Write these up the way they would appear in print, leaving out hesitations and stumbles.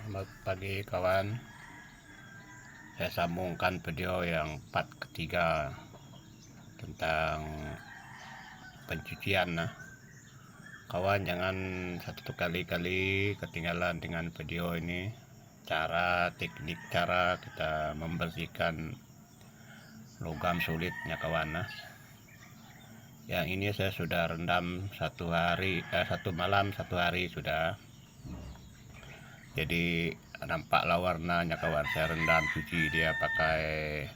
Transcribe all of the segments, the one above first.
Selamat pagi kawan. Saya sambungkan video yang part ketiga tentang pencucian. Kawan jangan satu kali-kali ketinggalan dengan video ini. Teknik cara kita membersihkan logam sulitnya kawan. Yang ini saya sudah rendam satu malam satu hari sudah. Jadi nampaklah warnanya kawan. Saya rendam cuci dia pakai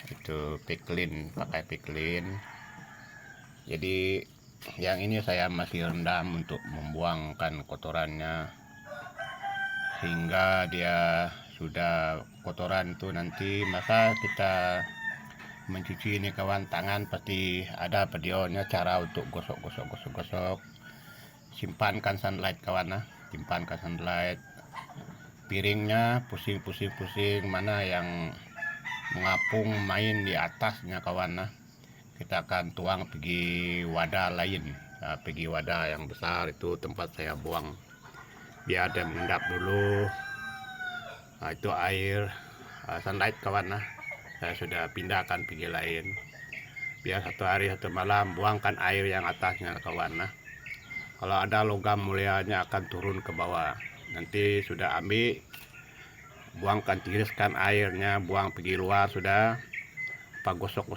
pakai piklin. Jadi yang ini saya masih rendam untuk membuangkan kotorannya, sehingga dia sudah kotoran itu nanti masa kita mencuci ini kawan, tangan pasti ada videonya cara untuk gosok. Simpankan sunlight kawan, simpankan sunlight. Piringnya pusing mana yang mengapung main di atasnya kawan. Kita akan tuang pergi wadah lain, pergi wadah yang besar itu tempat saya buang, biar dia mengendap dulu. Itu air sunlight kawan. Saya sudah pindahkan pergi lain, biar satu hari satu malam buangkan air yang atasnya kawan. Kalau ada logam mulianya akan turun ke bawah. Nanti sudah ambil, buangkan, tiriskan airnya, buang pergi luar sudah. Gosok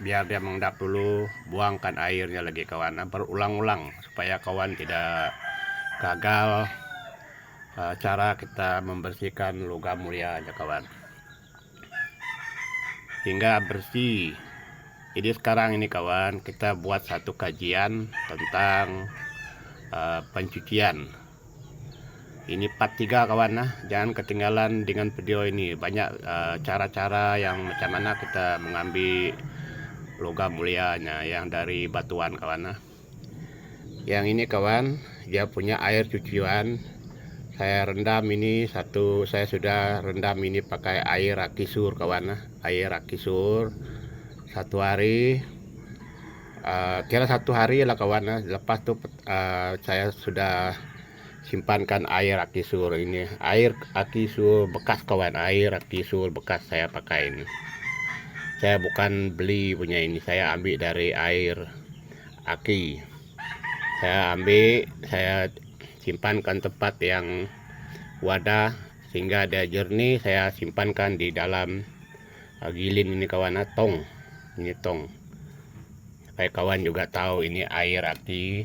biar dia mengendap dulu, buangkan airnya lagi kawan. Berulang-ulang supaya kawan tidak gagal cara kita membersihkan logam mulia ya kawan, hingga bersih. Jadi sekarang ini kawan, kita buat satu kajian tentang pencucian. Ini part 3 kawan, jangan ketinggalan dengan video ini. Banyak cara-cara yang macam mana kita mengambil logam mulianya yang dari batuan kawan. Yang ini kawan, dia punya air cucian. Saya rendam ini saya sudah rendam ini pakai air akisur kawan. Air akisur satu hari, kira satu hari lah kawan. Lepas tuh saya sudah simpankan air akisur ini. Air akisur bekas kawan, air akisur bekas saya pakai ini. Saya bukan beli punya ini, saya ambil dari air aki. Saya simpankan tempat yang wadah sehingga dia jernih. Saya simpankan di dalam gilin ini kawan, tong. Ini tong. Supaya kawan juga tahu ini air aki.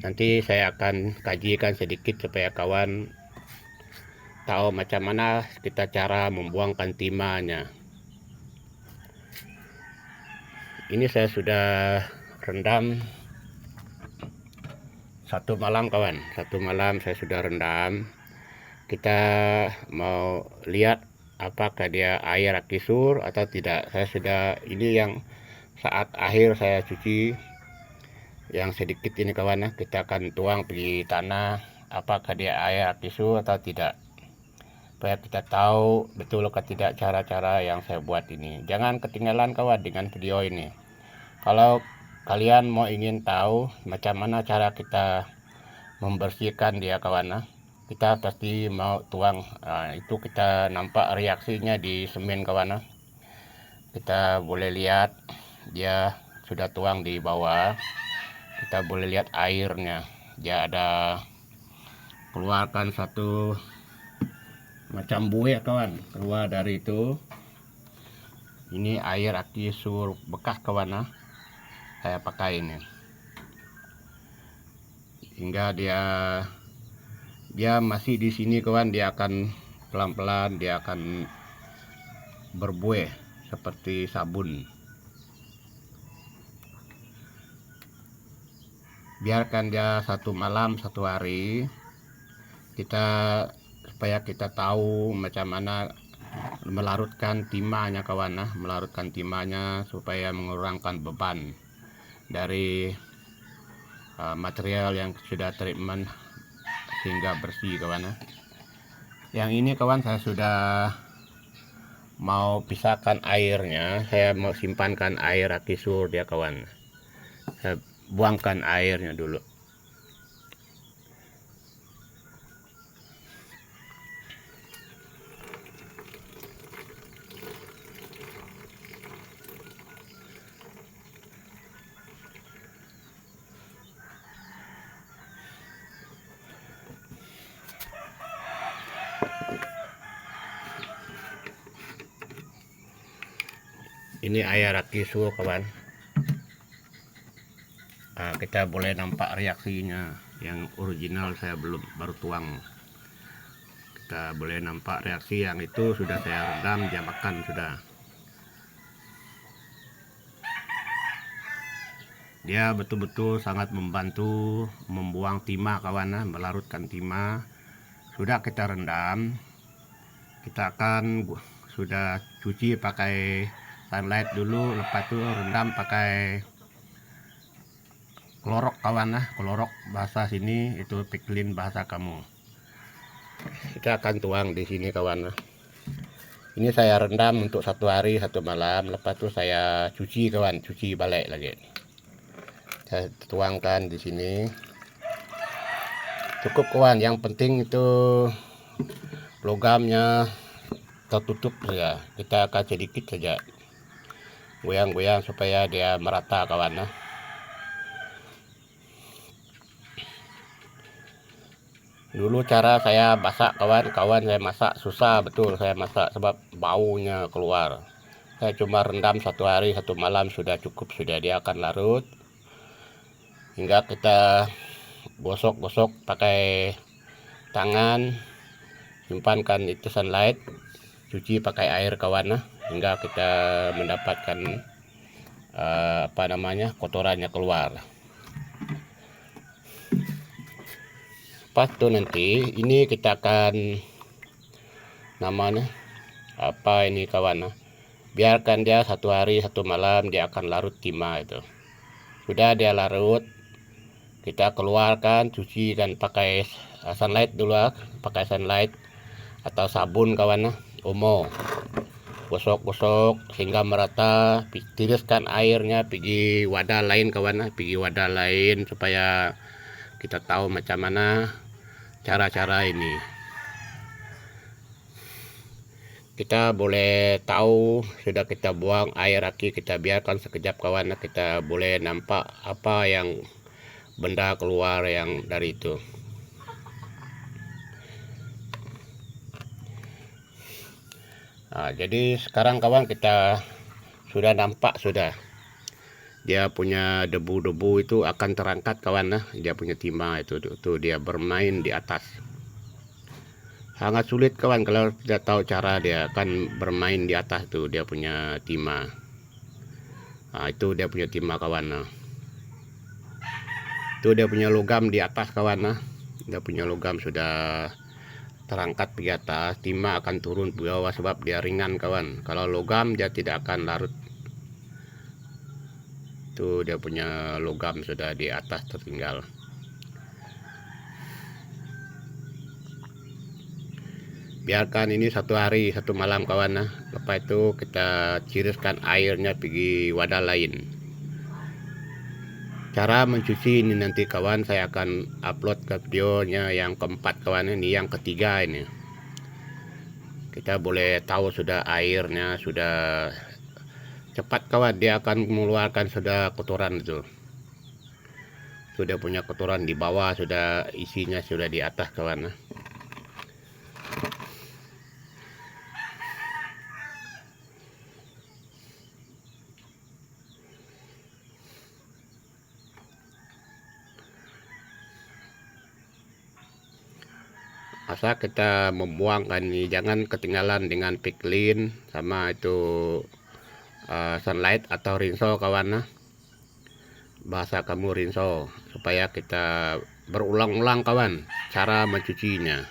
Nanti saya akan kajikan sedikit supaya kawan tahu macam mana kita cara membuangkan timahnya. Ini saya sudah rendam satu malam kawan, satu malam saya sudah rendam. Kita mau lihat apakah dia air akisur atau tidak. Saya sudah, ini yang saat akhir saya cuci yang sedikit ini kawan. Kita akan tuang pergi tanah apakah dia air akisur atau tidak, supaya kita tahu betul atau tidak cara-cara yang saya buat ini. Jangan ketinggalan kawan dengan video ini. Kalau kalian mau ingin tahu macam mana cara kita membersihkan dia kawan, kita pasti mau tuang. Itu kita nampak reaksinya di semen kawan. Kita boleh lihat dia sudah tuang di bawah. Kita boleh lihat airnya, dia ada keluarkan satu macam buih kawan, keluar dari itu. Ini air akisur bekas kawan, saya pakai ini, hingga dia masih di sini kawan. Dia akan pelan-pelan, dia akan berbuih seperti sabun. Biarkan dia satu malam satu hari, supaya kita tahu macam mana melarutkan timahnya kawan, melarutkan timahnya supaya mengurangkan beban dari material yang sudah treatment sehingga bersih kawan. Yang ini kawan, saya sudah mau pisahkan airnya. Saya mau simpankan air akisur dia kawan. Saya buangkan airnya dulu. Ini air aki su kawan. Kita boleh nampak reaksinya yang original, saya belum baru tuang. Kita boleh nampak reaksi yang itu sudah saya rendam, dia makan sudah. Dia betul-betul sangat membantu membuang timah kawan, melarutkan timah. Sudah kita rendam, kita akan sudah cuci pakai sunlight dulu, lepas itu rendam pakai klorok kawan, klorok bahasa sini itu piklin bahasa kamu. Kita akan tuang di sini kawan. Ini saya rendam untuk 1 hari 1 malam, lepas itu saya cuci kawan, cuci balik lagi. Saya tuangkan di sini. Cukup kawan, yang penting itu logamnya tertutup saja. Kita akan sedikit saja goyang-goyang supaya dia merata kawan. Dulu cara saya masak kawan, saya masak susah betul, saya masak sebab baunya keluar. Saya cuma rendam 1 hari 1 malam sudah cukup, sudah dia akan larut. Hingga kita gosok-gosok pakai tangan, simpankan itu sunlight, cuci pakai air kawan, hingga kita mendapatkan kotorannya keluar. Pas itu nanti ini kita akan biarkan dia 1 hari 1 malam, dia akan larut timah itu. Sudah dia larut, kita keluarkan, cuci dan pakai sunlight dulu, pakai sunlight atau sabun kawan, omo. Gosok-gosok sehingga merata, tiriskan airnya pergi wadah lain kawan, pergi wadah lain supaya kita tahu macam mana cara-cara ini. Kita boleh tahu sudah kita buang air aki, kita biarkan sekejap kawan, kita boleh nampak apa yang benda keluar yang dari itu. Jadi sekarang kawan kita sudah nampak sudah dia punya debu-debu itu akan terangkat kawan, dia punya timah itu dia bermain di atas. Sangat sulit kawan kalau tidak tahu cara, dia akan bermain di atas tuh dia punya timah. Itu dia punya timah kawan. Itu dia punya logam di atas kawan. Dia punya logam sudah terangkat di atas, timah akan turun ke bawah sebab dia ringan kawan. Kalau logam dia tidak akan larut. Itu dia punya logam sudah di atas tertinggal. Biarkan ini 1 hari 1 malam kawan. Lepas itu kita ciriskan airnya pergi wadah lain. Cara mencuci ini nanti kawan saya akan upload ke videonya yang keempat kawan, ini yang ketiga ini. Kita boleh tahu sudah airnya sudah cepat kawan, dia akan mengeluarkan sudah kotoran itu. Sudah punya kotoran di bawah, sudah isinya sudah di atas kawan. Asal kita membuangkan ini jangan ketinggalan dengan piklin sama itu sunlight atau rinso kawan, bahasa kamu rinso, supaya kita berulang-ulang kawan cara mencucinya.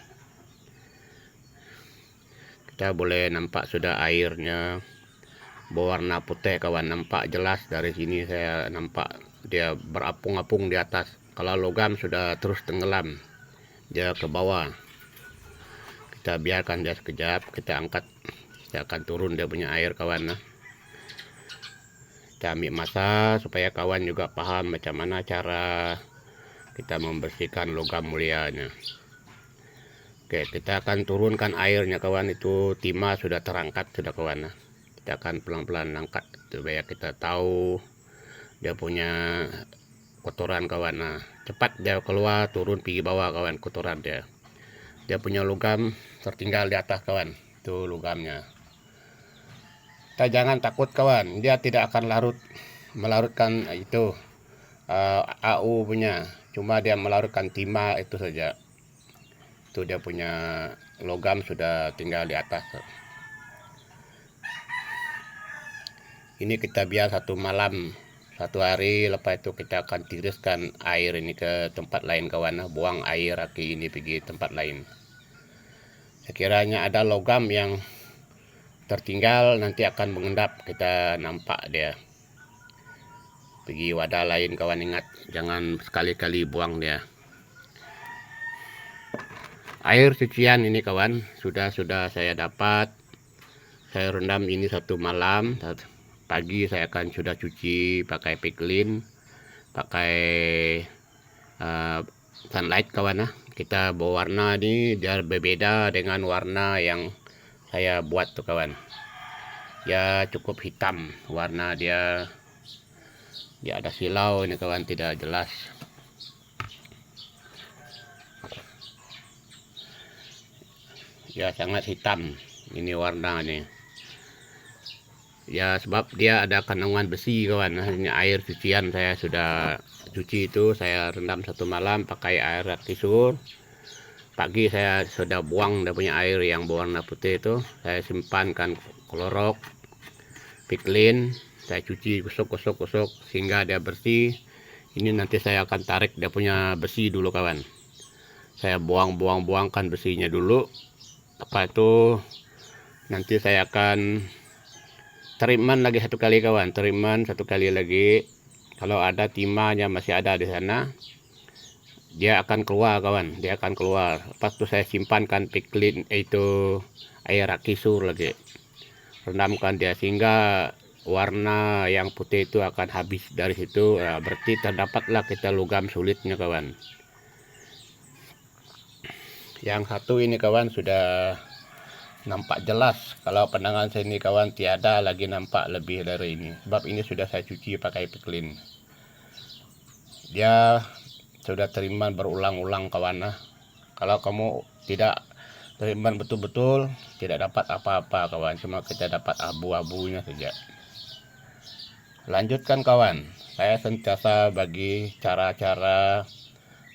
Kita boleh nampak sudah airnya berwarna putih kawan, nampak jelas dari sini, saya nampak dia berapung-apung di atas. Kalau logam sudah terus tenggelam dia ke bawah. Kita biarkan dia sekejap, kita angkat, kita akan turun dia punya air kawan. Kita ambil masa supaya kawan juga paham macam mana cara kita membersihkan logam mulianya. Oke, kita akan turunkan airnya kawan, itu timah sudah terangkat sudah kawan. Kita akan pelan-pelan angkat supaya kita tahu dia punya kotoran kawan. Cepat dia keluar, turun pergi bawah kawan kotoran dia. Dia punya logam tertinggal di atas kawan, itu logamnya. kita jangan takut kawan, dia tidak akan melarutkan itu AU punya, cuma dia melarutkan timah itu saja. Itu dia punya logam sudah tinggal di atas. Ini kita biar 1 malam, 1 hari, lepas itu kita akan tiriskan air ini ke tempat lain kawan. Buang air aki ini pergi tempat lain. Sekiranya ada logam yang tertinggal nanti akan mengendap, kita nampak dia. Pergi wadah lain kawan, ingat jangan sekali-kali buang dia. Air cucian ini kawan sudah saya dapat. Saya rendam ini 1 malam. Pagi saya akan sudah cuci pakai piklin, pakai sunlight kawan. Kita bawa warna ini biar berbeda dengan warna yang saya buat tuh kawan. Ya cukup hitam warna dia ada silau ini kawan, tidak jelas. Ya sangat hitam ini warna nih. Ya sebab dia ada kandungan besi kawan. Ini air cucian saya sudah cuci itu, saya rendam 1 malam pakai air kisur. Pagi saya sudah buang dia punya air yang berwarna putih itu, saya simpankan klorok, piklin, saya cuci gosok sehingga dia bersih. Ini nanti saya akan tarik dia punya besi dulu kawan. Saya buangkan besinya dulu. Apa itu nanti saya akan treatment lagi 1 kali kawan, treatment 1 kali lagi. Kalau ada timahnya masih ada di sana, dia akan keluar kawan, dia akan keluar. Lepas itu saya simpankan piklin itu air kisur lagi, rendamkan dia sehingga warna yang putih itu akan habis dari situ. Berarti terdapatlah kita logam sulitnya kawan. Yang satu ini kawan sudah nampak jelas. Kalau pandangan saya ini kawan tiada lagi nampak lebih dari ini, sebab ini sudah saya cuci pakai piklin. Dia sudah teriman berulang-ulang kawan. Kalau kamu tidak teriman betul-betul, tidak dapat apa-apa kawan, cuma kita dapat abu-abunya saja. Lanjutkan kawan, saya sentiasa bagi cara-cara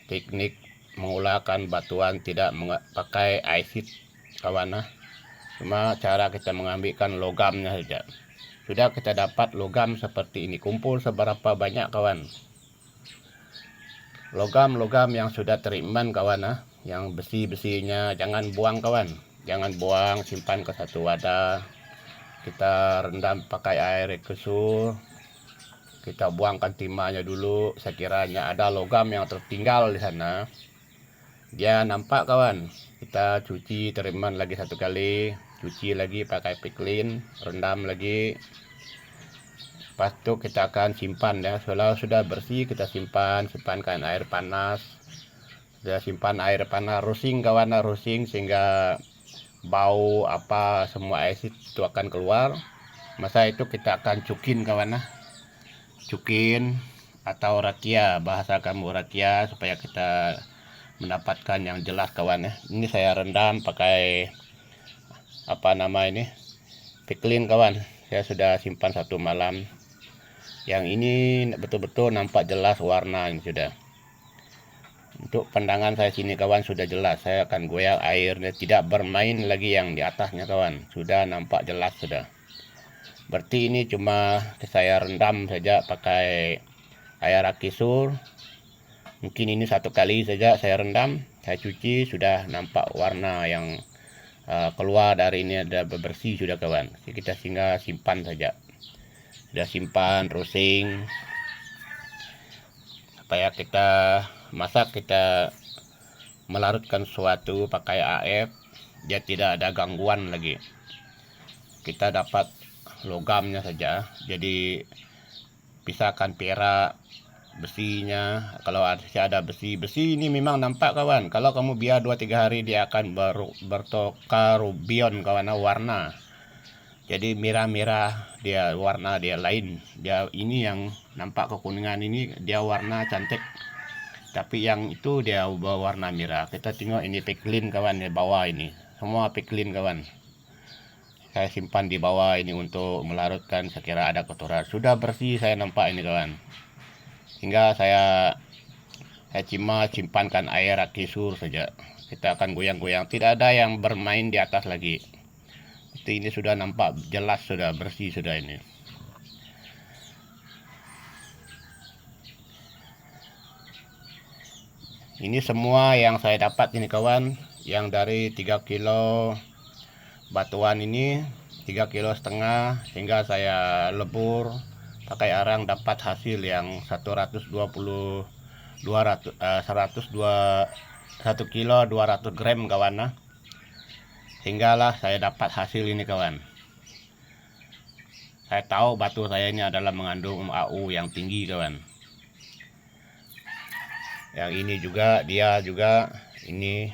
teknik mengulahkan batuan tidak pakai acid kawan. Cuma cara kita mengambilkan logamnya saja. Sudah kita dapat logam seperti ini, kumpul seberapa banyak kawan. Logam-logam yang sudah teriman kawan, yang besi-besinya jangan buang kawan. Jangan buang, simpan ke 1 wadah. Kita rendam pakai air kisur. Kita buangkan timahnya dulu. Sekiranya ada logam yang tertinggal di sana, dia nampak kawan, kita cuci teriman lagi 1 kali, cuci lagi pakai piklin, rendam lagi. Lepas itu kita akan simpan ya. Kalau sudah bersih kita simpankan air panas. Sudah simpan air panas, rusing kawan, rusing sehingga bau apa semua acid itu akan keluar. Masa itu kita akan cukin kawan, cukin atau ratia, bahasa kamu ratia, supaya kita mendapatkan yang jelas kawan ya. Ini saya rendam pakai apa nama ini, piklin kawan. Saya sudah simpan 1 malam. Yang ini betul-betul nampak jelas warna ini sudah. Untuk pandangan saya sini kawan sudah jelas. Saya akan goyak airnya, tidak bermain lagi yang di atasnya kawan. Sudah nampak jelas sudah. Berarti ini cuma saya rendam saja pakai air kisur. Mungkin ini 1 kali saja saya rendam, saya cuci, sudah nampak warna yang keluar dari ini, ada bersih sudah kawan. Kita tinggal simpan saja. Sudah simpan, rusing. Supaya kita masak, kita melarutkan sesuatu pakai AF, dia tidak ada gangguan lagi. Kita dapat logamnya saja. Jadi pisahkan perak, besinya. Kalau ada besi ini memang nampak kawan. Kalau kamu biar 2-3 hari dia akan bertukar rubion kawan, warna. Jadi merah-merah dia, warna dia lain. Dia ini yang nampak kekuningan ini dia warna cantik. Tapi yang itu dia berwarna merah. Kita tengok ini piklin kawan di bawah ini. Semua piklin kawan. saya simpan di bawah ini untuk melarutkan sekira ada kotoran. Sudah bersih saya nampak ini kawan. Hingga saya cuma simpankan air aki sur saja. Kita akan goyang-goyang, tidak ada yang bermain di atas lagi. Ini sudah nampak jelas, sudah bersih sudah ini. Ini semua yang saya dapat ini kawan, yang dari 3 kilo batuan ini 3,5 kilo hingga saya lebur pakai arang dapat hasil yang 120 200 1 kilo 200 gram kawan. Hinggalah saya dapat hasil ini kawan. Saya tahu batu saya ini adalah mengandung AU yang tinggi kawan. Yang ini juga dia juga ini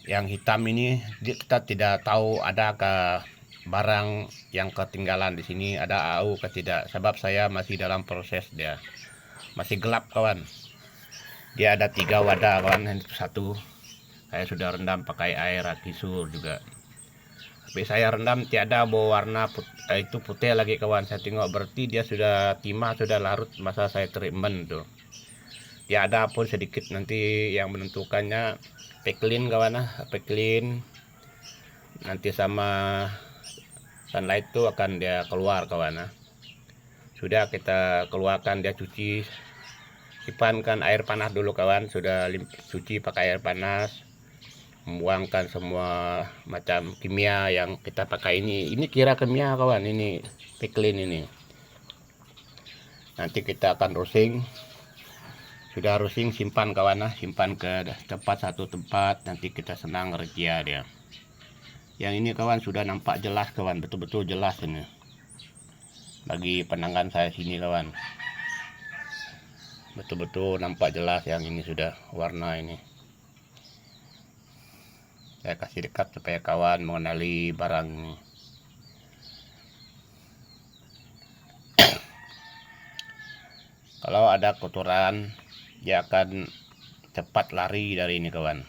yang hitam ini kita tidak tahu adakah barang yang ketinggalan di sini, ada AU ke tidak, sebab saya masih dalam proses, dia masih gelap kawan. Dia ada 3 wadah kawan, satu saya sudah rendam pakai air kisur juga. Tapi saya rendam tiada bawa warna itu putih lagi kawan. Saya tengok berarti dia sudah timah, sudah larut masa saya treatment tuh. Ya ada pun sedikit nanti yang menentukannya peklin kawan, peklin nanti sama sunlight itu akan dia keluar kawan. Sudah kita keluarkan, dia cuci, simpankan air panas dulu kawan. Sudah cuci pakai air panas, membuangkan semua macam kimia yang kita pakai ini kira kimia kawan, ini peklin ini. Nanti kita akan roasting. Sudah roasting, simpan kawan, simpan ke satu tempat, nanti kita senang rejia dia. Yang ini kawan sudah nampak jelas kawan, betul-betul jelas ini. Bagi pandangan saya sini kawan, betul-betul nampak jelas yang ini sudah warna ini. Saya kasih dekat supaya kawan mengenali barang ini. Kalau ada kotoran, dia akan cepat lari dari ini kawan.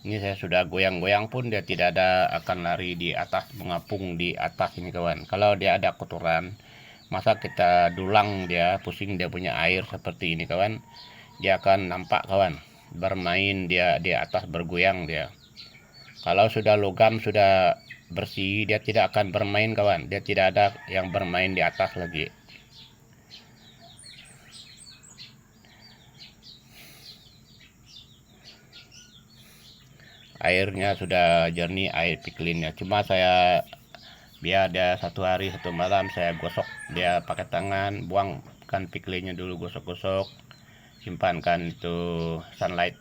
Ini saya sudah goyang-goyang pun dia tidak ada, akan lari di atas, mengapung di atas ini kawan. Kalau dia ada kotoran, masa kita dulang dia, pusing dia punya air seperti ini kawan, dia akan nampak kawan, bermain dia di atas, bergoyang dia. Kalau sudah logam, sudah bersih, dia tidak akan bermain kawan, dia tidak ada yang bermain di atas lagi. Airnya sudah jernih, air piklinnya. Cuma saya biar dia 1 hari 1 malam saya gosok dia pakai tangan, buangkan piklinnya dulu, gosok-gosok, simpankan itu sunlight.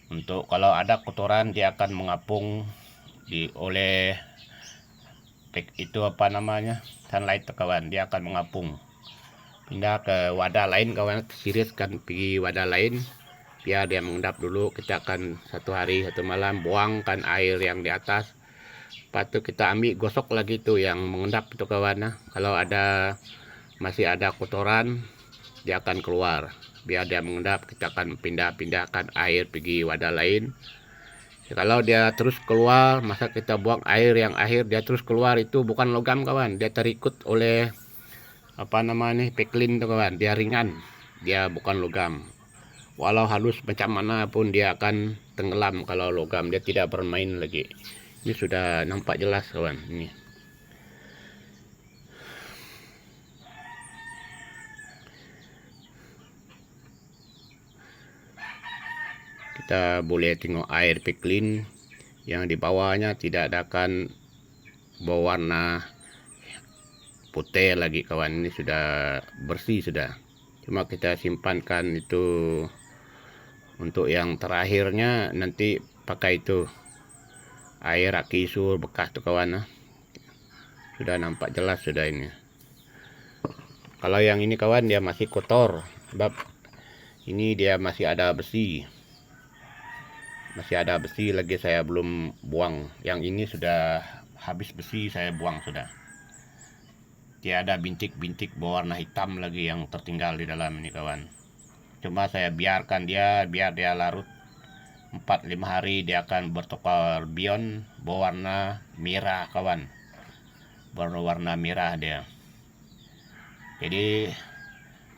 Untuk kalau ada kotoran dia akan mengapung oleh itu apa namanya, sunlight kawan, dia akan mengapung. Pindah ke wadah lain kawan, tiriskan pergi wadah lain. Biar dia mengendap dulu, kita akan 1 hari 1 malam buangkan air yang di atas. Lepas itu kita ambil gosok lagi tuh yang mengendap itu kawan. Kalau masih ada kotoran, dia akan keluar. Biar dia mengendap, kita akan pindahkan air pergi wadah lain. Kalau dia terus keluar, masa kita buang air yang akhir, dia terus keluar, itu bukan logam kawan, dia terikut oleh apa namanya peklin tuh kawan, dia ringan, dia bukan logam. Walau halus macam mana pun dia akan tenggelam. Kalau logam dia tidak bermain lagi. Ini sudah nampak jelas kawan ini. Kita boleh tengok air peklin yang di bawahnya tidak akan berwarna putih lagi kawan. Ini sudah bersih sudah. Cuma kita simpankan itu untuk yang terakhirnya, nanti pakai itu air kisur bekas tuh kawan. Sudah nampak jelas sudah ini. Kalau yang ini kawan dia masih kotor, sebab ini dia masih ada besi. Masih ada besi lagi, saya belum buang. Yang ini sudah habis besi, saya buang sudah. Tiada bintik-bintik berwarna hitam lagi yang tertinggal di dalam ini kawan. Cuma saya biarkan dia, biar dia larut 4-5 hari, dia akan bertukar bion berwarna merah kawan. warna merah dia. Jadi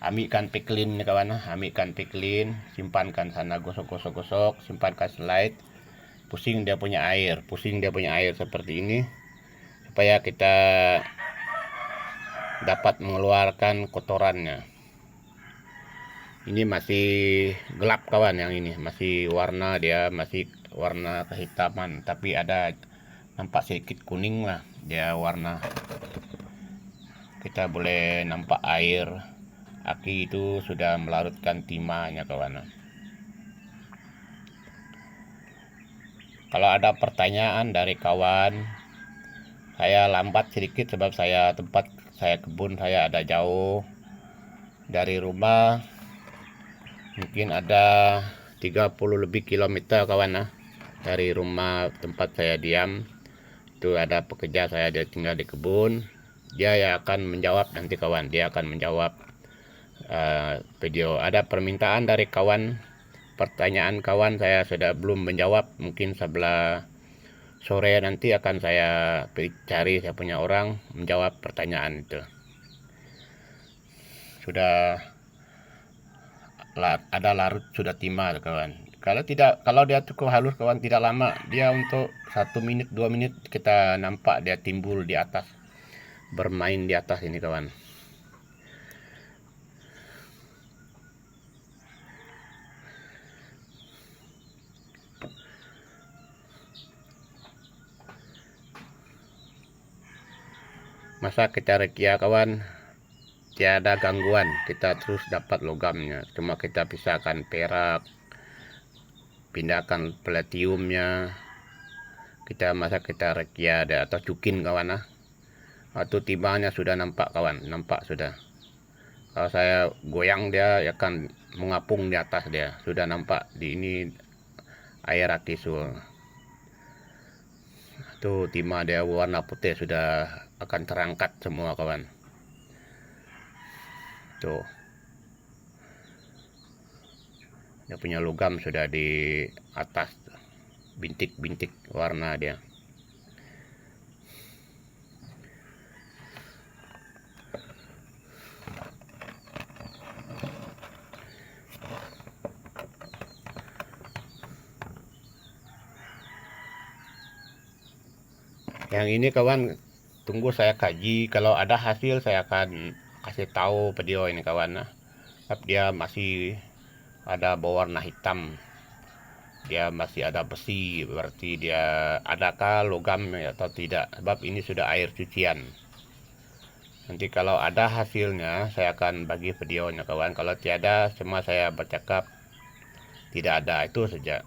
ambilkan piklin nih kawan, ambilkan piklin, simpankan sana, gosok, simpankan slide, pusing dia punya air seperti ini, supaya kita dapat mengeluarkan kotorannya. Ini masih gelap kawan, yang ini masih warna, dia masih warna kehitaman, tapi ada nampak sedikit kuning lah dia warna. Kita boleh nampak air aki itu sudah melarutkan timahnya kawan. Kalau ada pertanyaan dari kawan, saya lambat sedikit sebab tempat saya kebun saya ada jauh dari rumah, mungkin ada 30 lebih kilometer kawan, dari rumah tempat saya diam. Itu ada pekerja saya, dia tinggal di kebun, dia yang akan menjawab nanti kawan, dia akan menjawab video. Ada permintaan dari kawan, pertanyaan kawan saya sudah belum menjawab, mungkin sebelah sore nanti akan saya cari saya punya orang menjawab pertanyaan itu. Sudah ada larut, sudah timah kawan. Kalau dia cukup halus kawan, tidak lama, dia untuk 1 menit 2 menit kita nampak dia timbul di atas, bermain di atas ini kawan. Masa kita rekia kawan, tiada gangguan, kita terus dapat logamnya. Cuma kita pisahkan perak, pindahkan palladiumnya. Masa kita rekia ada atau cukin kawan, atau timahnya sudah nampak kawan, nampak sudah. Kalau saya goyang dia akan mengapung di atas, dia sudah nampak di ini air atisul. Tuh timah dia warna putih sudah akan terangkat semua kawan. Tuh dia punya logam sudah di atas, bintik-bintik warna dia. Yang ini kawan, tunggu saya kaji, kalau ada hasil saya akan kasih tahu video ini kawan. Sebab dia masih ada berwarna hitam, dia masih ada besi, berarti dia adakah logam atau tidak, sebab ini sudah air cucian. Nanti kalau ada hasilnya saya akan bagi videonya kawan, kalau tiada cuma saya bercakap tidak ada, itu saja.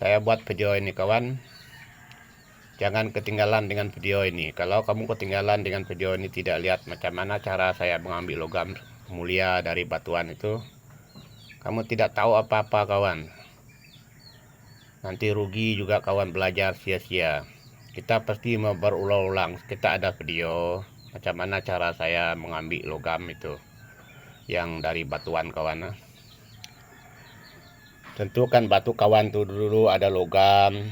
Saya buat video ini kawan, jangan ketinggalan dengan video ini. Kalau kamu ketinggalan dengan video ini, tidak lihat macam mana cara saya mengambil logam mulia dari batuan itu, kamu tidak tahu apa-apa kawan. Nanti rugi juga kawan, belajar sia-sia. Kita pasti mau berulang-ulang. Kita ada video macam mana cara saya mengambil logam itu yang dari batuan kawan. Tentukan batu kawan tuh dulu ada logam,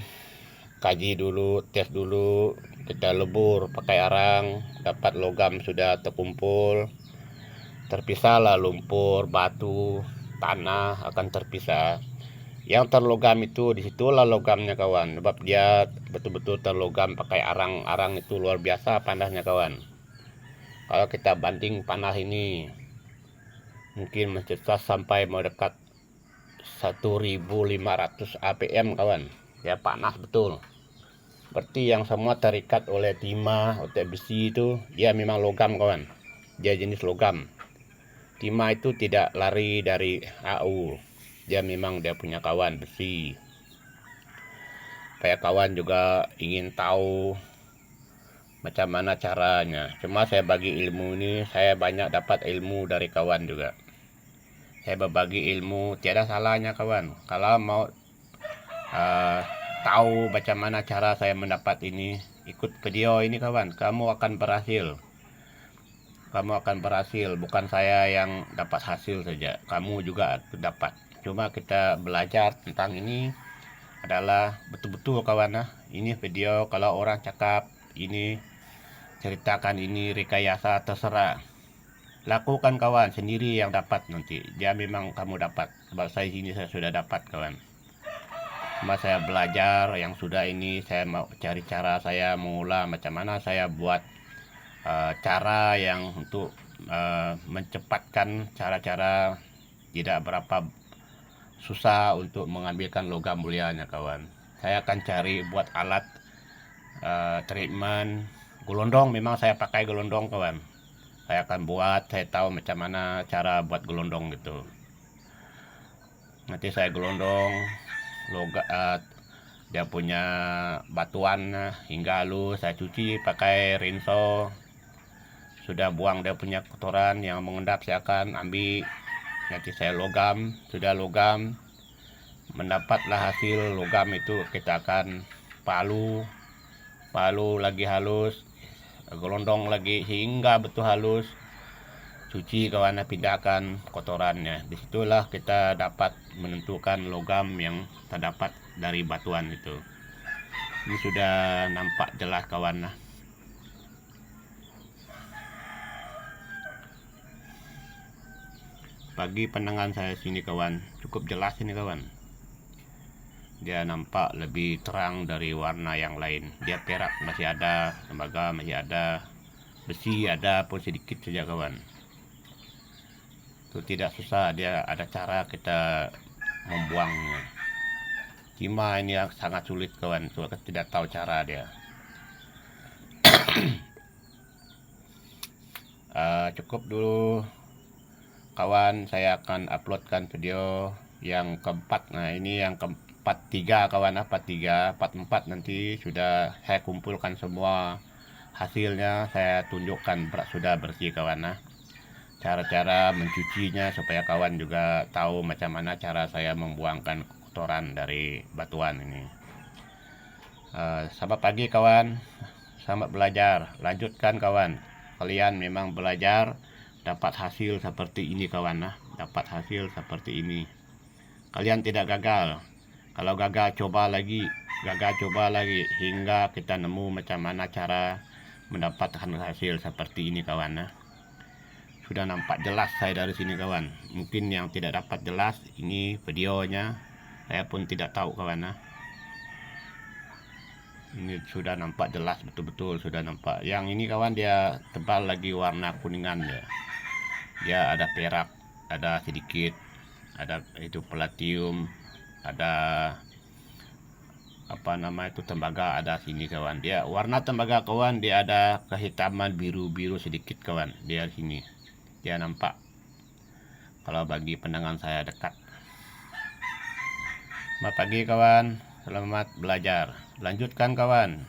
kaji dulu, tes dulu, kita lebur pakai arang, dapat logam sudah terkumpul, terpisahlah lumpur, batu, tanah akan terpisah. Yang terlogam itu disitulah logamnya kawan, sebab dia betul-betul terlogam pakai arang. Arang itu luar biasa panasnya kawan. Kalau kita banding panas ini mungkin mencetas sampai mendekat 1500 APM kawan, ya panas betul. Berarti yang semua terikat oleh timah, oleh besi itu dia memang logam kawan, dia jenis logam. Timah itu tidak lari dari AU, dia memang dia punya kawan besi. Supaya kawan juga ingin tahu macam mana caranya. Cuma saya bagi ilmu ini, saya banyak dapat ilmu dari kawan juga. Saya berbagi ilmu, tiada salahnya kawan. Kalau mau tahu macam mana cara saya mendapat ini, ikut video ini kawan, kamu akan berhasil. Kamu akan berhasil, bukan saya yang dapat hasil saja, kamu juga dapat. Cuma kita belajar tentang ini adalah betul-betul kawan. Ini video kalau orang cakap ini, ceritakan ini, rekayasa, terserah. Lakukan kawan, sendiri yang dapat nanti. Dia memang kamu dapat. Sebab saya sini saya sudah dapat kawan. Cuma saya belajar yang sudah ini, saya mau cari cara saya mengulang macam mana saya buat cara yang untuk mencepatkan cara-cara tidak berapa susah untuk mengambilkan logam mulianya kawan. Saya akan cari buat alat treatment gelondong. Memang saya pakai gelondong kawan. Saya akan buat, saya tahu macam mana cara buat gelondong gitu. Nanti saya gelondong dia punya batuan hingga halus, saya cuci pakai rinso. Sudah buang dia punya kotoran yang mengendap, saya akan ambil. Nanti saya logam, sudah logam, mendapatlah hasil logam itu, kita akan palu lagi halus, gelondong lagi hingga betul halus, cuci kawan, pindahkan kotorannya. Disitulah kita dapat menentukan logam yang terdapat dari batuan itu. Ini sudah nampak jelas kawan. Bagi pandangan saya sini kawan, cukup jelas ini kawan. Dia nampak lebih terang dari warna yang lain. Dia perak masih ada, tembaga masih ada, besi ada pun sedikit saja kawan. Itu tidak susah, dia ada cara kita membuangnya. Cuma ini yang sangat sulit kawan, soalnya tidak tahu cara dia. Cukup dulu kawan, saya akan uploadkan video yang keempat. Nah ini yang keempat, 3 kawan, part 3, part 4 nanti sudah saya kumpulkan semua hasilnya, saya tunjukkan sudah bersih kawan. Cara-cara mencucinya supaya kawan juga tahu macam mana cara saya membuangkan kotoran dari batuan ini. Selamat pagi kawan, selamat belajar, lanjutkan kawan. Kalian memang belajar dapat hasil seperti ini kawan, dapat hasil seperti ini. Kalian tidak gagal. Kalau gagal coba lagi, hingga kita nemu macam mana cara mendapatkan hasil seperti ini kawan. Sudah nampak jelas saya dari sini kawan. Mungkin yang tidak dapat jelas ini videonya, saya pun tidak tahu kawan. Ini sudah nampak jelas, betul-betul sudah nampak. Yang ini kawan dia tebal lagi, warna kuningan ya. Dia ada perak, ada sedikit, ada itu palladium, ada apa nama itu tembaga ada sini kawan. Dia warna tembaga kawan, dia ada kehitaman biru-biru sedikit kawan. Dia sini. Dia nampak kalau bagi pandangan saya dekat. Selamat pagi kawan, selamat belajar. Lanjutkan kawan.